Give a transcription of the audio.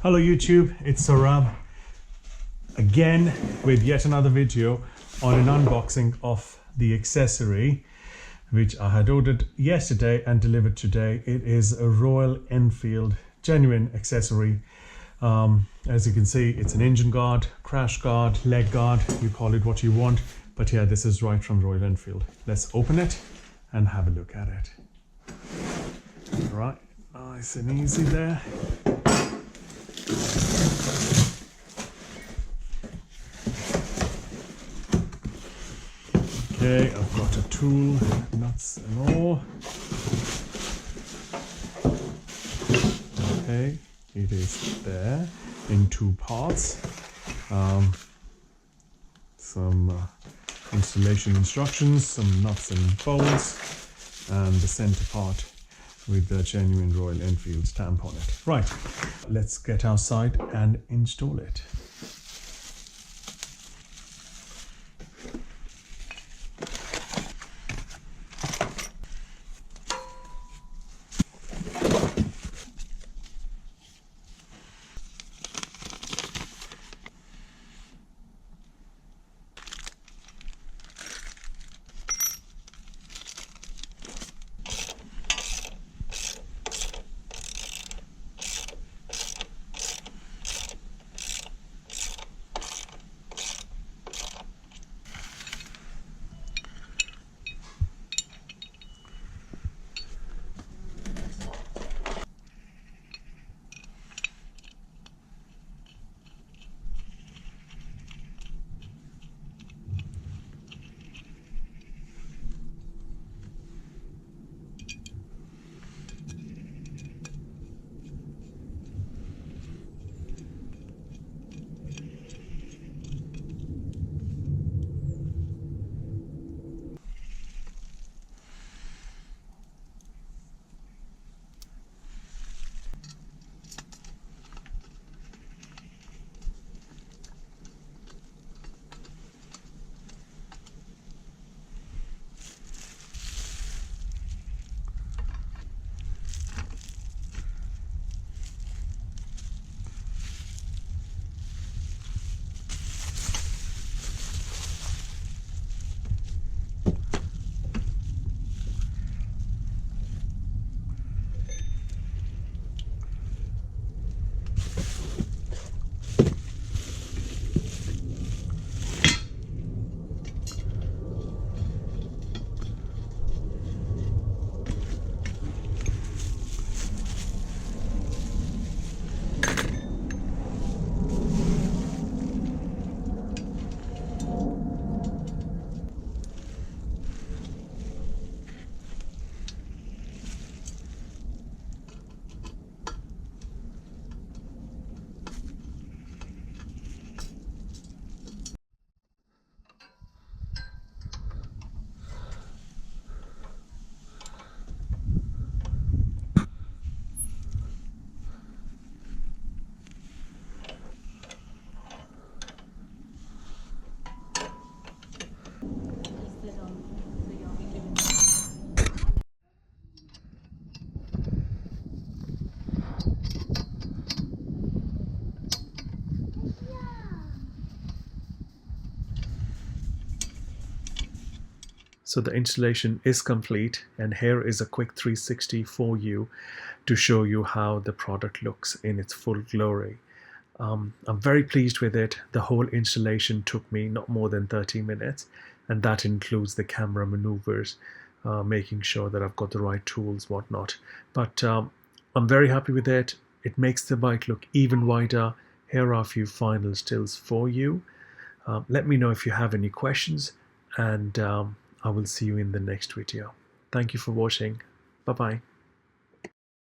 Hello YouTube, it's Saurabh again with yet another video on an unboxing of the accessory which I had ordered yesterday and delivered today. It is a Royal Enfield genuine accessory. As you can see, it's an engine guard, crash guard, leg guard, you call it what you want, but yeah, this is right from Royal Enfield. Let's open it and have a look at it. Right, nice and easy there. Okay, I've got a tool, nuts and all. Okay, it is there in two parts. Some installation instructions, some nuts and bolts, and the center part with the genuine Royal Enfield stamp on it. Right, let's get outside and install it. So the installation is complete, and here is a quick 360 for you to show you how the product looks in its full glory. I'm very pleased with it. The whole installation took me not more than 30 minutes, and that includes the camera maneuvers, making sure that I've got the right tools, whatnot. But I'm very happy with it. It makes the bike look even wider. Here are a few final stills for you. Let me know if you have any questions, and I will see you in the next video. Thank you for watching. Bye bye.